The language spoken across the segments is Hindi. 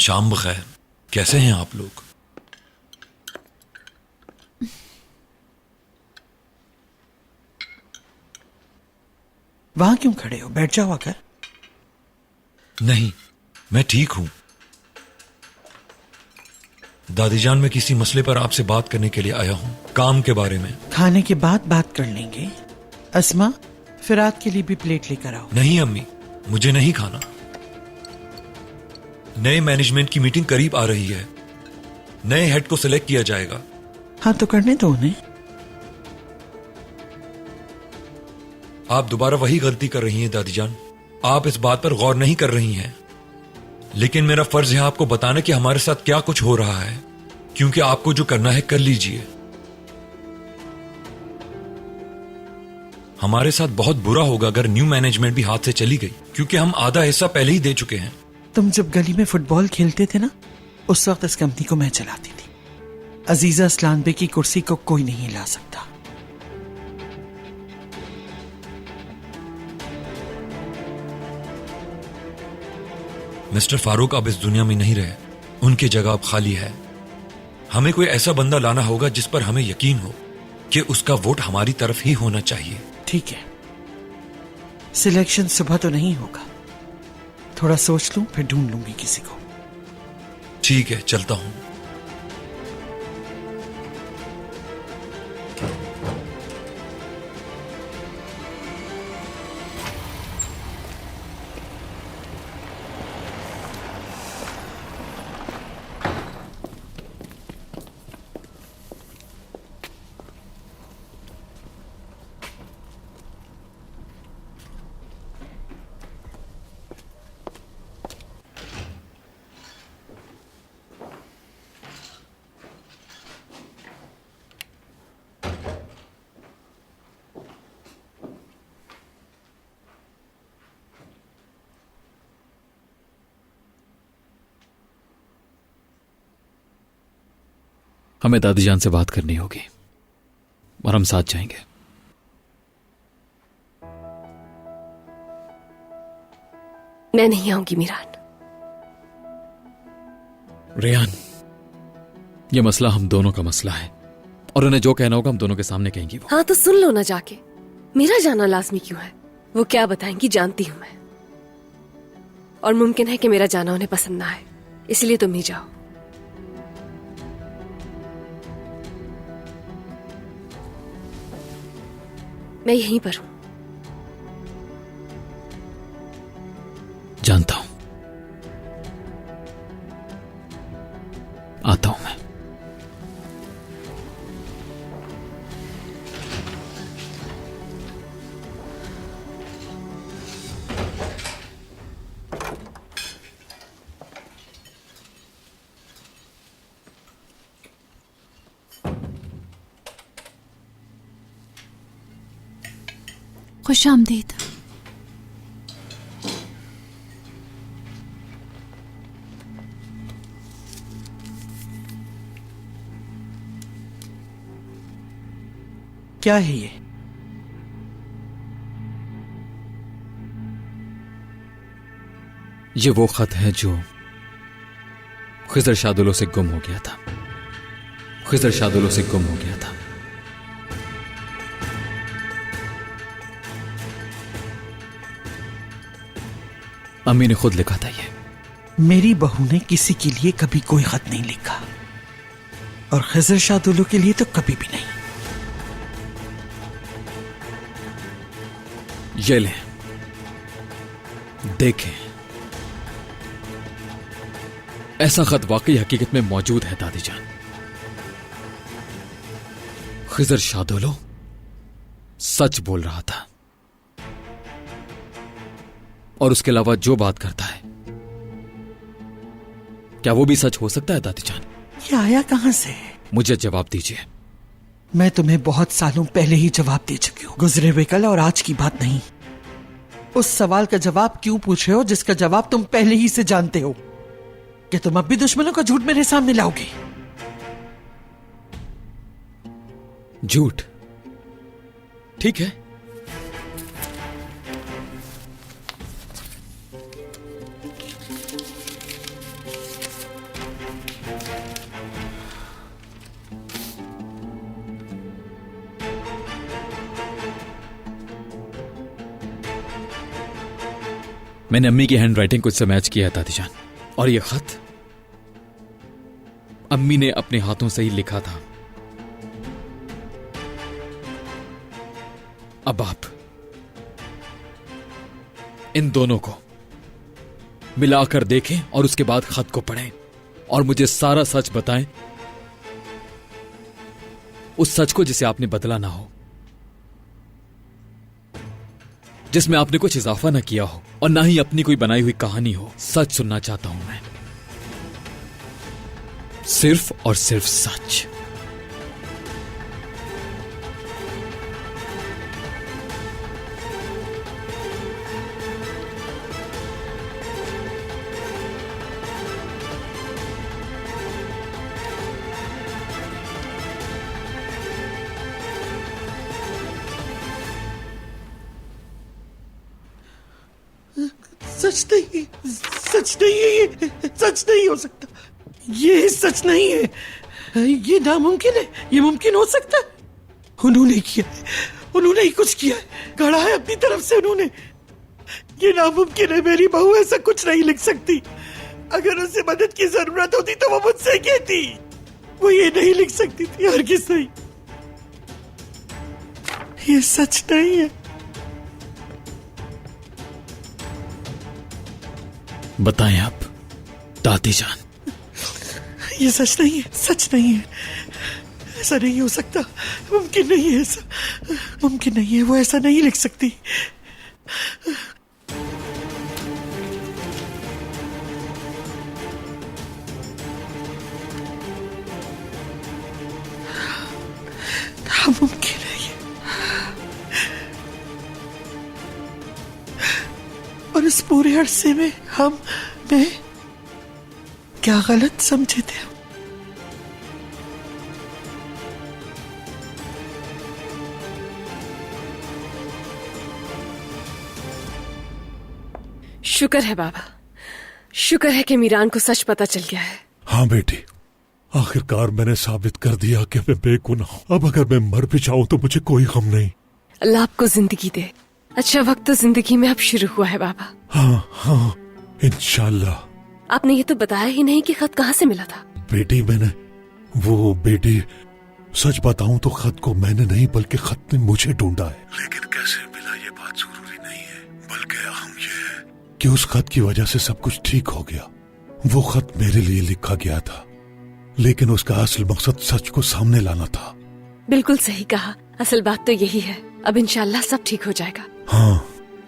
शाम बखैर। कैसे हैं आप लोग? वहां क्यों खड़े हो? बैठ जाओ आकर। नहीं, मैं ठीक हूं। दादी जान, मैं किसी मसले पर आपसे बात करने के लिए आया हूं, काम के बारे में। खाने के बाद बात कर लेंगे। अस्मा, फिरात के लिए भी प्लेट लेकर आओ। नहीं अम्मी, मुझे नहीं खाना। नए मैनेजमेंट की मीटिंग करीब आ रही है। नए हेड को सिलेक्ट किया जाएगा। हाँ तो करने दो उन्हें। आप दोबारा वही गलती कर रही हैं दादी जान। आप इस बात पर गौर नहीं कर रही हैं। लेकिन मेरा फर्ज है आपको बताना कि हमारे साथ क्या कुछ हो रहा है, क्योंकि आपको जो करना है कर लीजिए। हमारे साथ बहुत बुरा होगा अगर न्यू मैनेजमेंट भी हाथ से चली गई, क्योंकि हम आधा हिस्सा पहले ही दे चुके हैं। तुम जब गली में फुटबॉल खेलते थे ना, उस वक्त इस कंपनी को मैं चलाती थी। अजीजा असलान बे की कुर्सी को कोई नहीं हिला सकता। मिस्टर फारूक अब इस दुनिया में नहीं रहे, उनकी जगह अब खाली है। हमें कोई ऐसा बंदा लाना होगा जिस पर हमें यकीन हो कि उसका वोट हमारी तरफ ही होना चाहिए। ठीक है, सिलेक्शन सुबह तो नहीं होगा, थोड़ा सोच लूं फिर ढूंढ लूंगी किसी को। ठीक है, चलता हूं। हमें दादी जान से बात करनी होगी और हम साथ जाएंगे। मैं नहीं आऊंगी मीरान। रेहान, यह मसला हम दोनों का मसला है और उन्हें जो कहना होगा हम दोनों के सामने कहेंगी वो। हाँ तो सुन लो ना जाके। मेरा जाना लाजमी क्यों है? वो क्या बताएंगी जानती हूं मैं, और मुमकिन है कि मेरा जाना उन्हें पसंद ना आए, इसलिए तुम ही जाओ। मैं यहीं पर हूं। जानता हूं, आता हूं मैं। खुश आमदीद। क्या है ये? ये वो खत है जो खिजर शादुलो से गुम हो गया था। खिजर शादुलो से गुम हो गया था। अम्मी ने खुद लिखा था ये। मेरी बहू ने किसी के लिए कभी कोई खत नहीं लिखा, और खिजर शादुलो के लिए तो कभी भी नहीं। ये लें, देखें। ऐसा खत वाकई हकीकत में मौजूद है दादी जान। खिजर शादुलो सच बोल रहा था, और उसके अलावा जो बात करता है क्या वो भी सच हो सकता है दादी जान? ये आया कहां से? मुझे जवाब दीजिए। मैं तुम्हें बहुत सालों पहले ही जवाब दे चुकी हूं, गुजरे हुए कल और आज की बात नहीं। उस सवाल का जवाब क्यों पूछ रहे हो जिसका जवाब तुम पहले ही से जानते हो? कि तुम अब भी दुश्मनों का झूठ मेरे सामने लाओगे? झूठ? ठीक है, मैंने अम्मी की हैंडराइटिंग कुछ से मैच किया है दादी जान, और यह खत अम्मी ने अपने हाथों से ही लिखा था। अब आप इन दोनों को मिलाकर देखें और उसके बाद खत को पढ़ें और मुझे सारा सच बताएं, उस सच को जिसे आपने बदला ना हो, जिसमें आपने कुछ इजाफा ना किया हो और ना ही अपनी कोई बनाई हुई कहानी हो। सच सुनना चाहता हूं मैं, सिर्फ और सिर्फ सच। सच नहीं, सच नहीं है, ये सच नहीं हो सकता, ये सच नहीं है, ये नामुमकिन है, ये मुमकिन हो सकता है। उन्होंने किया है, उन्होंने ही कुछ किया है, गढ़ा है अपनी तरफ से उन्होंने। ये नामुमकिन है, मेरी बहू ऐसा कुछ नहीं लिख सकती। अगर उसे मदद की जरूरत होती तो वो मुझसे कहती, वो ये नहीं लिख सकती थी, हरगिज़ नहीं। ये सच नहीं है। बताएं आप दादी जान। ये सच नहीं है, सच नहीं है, ऐसा नहीं हो सकता, मुमकिन नहीं है, ऐसा मुमकिन नहीं है, वो ऐसा नहीं लिख सकती। नामुमकिन है ये। और इस पूरे अरसे में मैं क्या गलत समझे थे? शुक्र है बाबा, शुक्र है कि मीरान को सच पता चल गया है। हाँ बेटी, आखिरकार मैंने साबित कर दिया कि मैं बेगुनाह हूं। अब अगर मैं मर भी जाऊं तो मुझे कोई गम नहीं। अल्लाह आपको जिंदगी दे। अच्छा वक्त तो जिंदगी में अब शुरू हुआ है बाबा। हाँ हाँ, इंशाल्लाह। आपने ये तो बताया ही नहीं कि खत कहाँ से मिला था। बेटी बेटी सच बताऊं तो खत को मैंने नहीं बल्कि खत ने मुझे ढूंढा है। लेकिन कैसे मिला ये बात जरूरी नहीं है, बल्कि अहम ये है कि उस खत की वजह से सब कुछ ठीक हो गया। वो खत मेरे लिए लिखा गया था, लेकिन उसका असल मकसद सच को सामने लाना था। बिल्कुल सही कहा, असल बात तो यही है। अब इंशाल्लाह सब ठीक हो जाएगा। हाँ,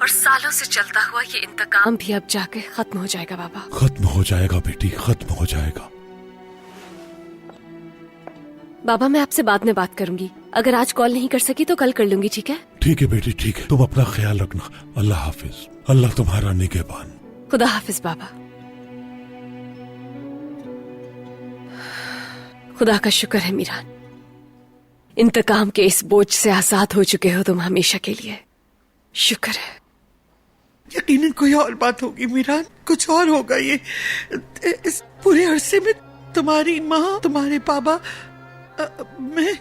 और सालों से चलता हुआ ये इंतकाम भी अब जाके खत्म हो जाएगा बाबा। खत्म हो जाएगा बेटी, खत्म हो जाएगा। बाबा मैं आपसे बाद में बात करूंगी, अगर आज कॉल नहीं कर सकी तो कल कर लूंगी, ठीक है? ठीक है बेटी, ठीक है। तुम अपना ख्याल रखना। अल्लाह हाफिज। अल्लाह तुम्हारा निगहबान। खुदा हाफिज बाबा। खुदा का शुक्र है मीरान, इंतकाम के इस बोझ से आजाद हो चुके हो तुम हमेशा के लिए। शुक्र है। यकीनन कोई और बात होगी मीरान, कुछ और होगा। ये इस पूरे अरसे में तुम्हारी माँ, तुम्हारे पापा, मैं,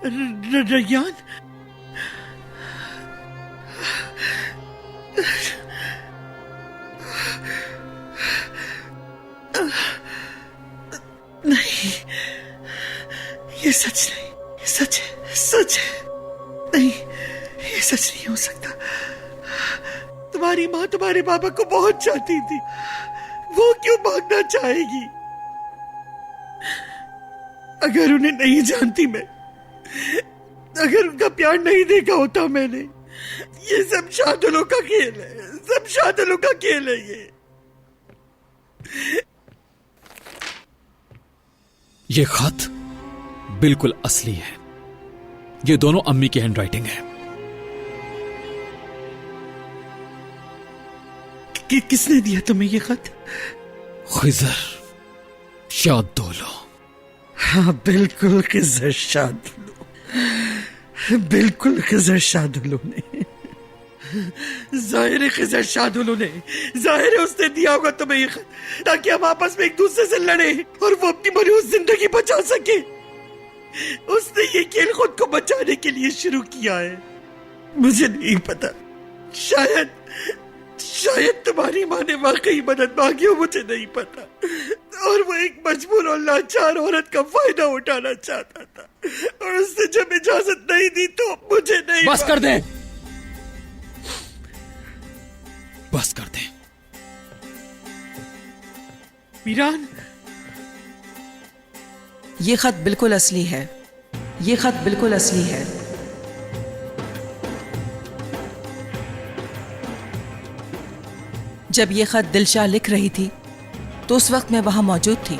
रैयान, नहीं, ये सच नहीं, ये सच है, सच है। नहीं, ये सच नहीं हो सकता। तुम्हारी माँ तुम्हारे पापा को बहुत चाहती थी, वो क्यों भागना चाहेगी? अगर उन्हें नहीं जानती मैं, अगर उनका प्यार नहीं देखा होता मैंने, ये सब शादुलों का खेल है, सब शादुलों का खेल है ये खत बिल्कुल असली है। ये दोनों अम्मी की हैंडराइटिंग है। किसने दिया तुम्हें ये खत? खिजर शादुलो। हाँ बिल्कुल, खिजर शादुलो, बिल्कुल खिजर शादुलो ने। जाहिर है खिजर शादुलो ने, जाहिर है उसने दिया होगा तुम्हें ये खत, ताकि हम आपस में एक दूसरे से लड़े और वो अपनी मरहूस जिंदगी बचा सके। उसने ये खेल खुद को बचाने के लिए शुरू किया है। मुझे नहीं पता, शायद तुम्हारी माँ ने वाकई मदद मांगी हो, मुझे नहीं पता, और वो एक मजबूर और लाचार औरत का फायदा उठाना चाहता था, और उसने जब इजाजत नहीं दी तो मुझे नहीं। बस कर दे, बस कर दे। मीरान, ये खत बिल्कुल असली है, ये खत बिल्कुल असली है। जब ये खत दिलशा लिख रही थी तो उस वक्त मैं वहां मौजूद थी।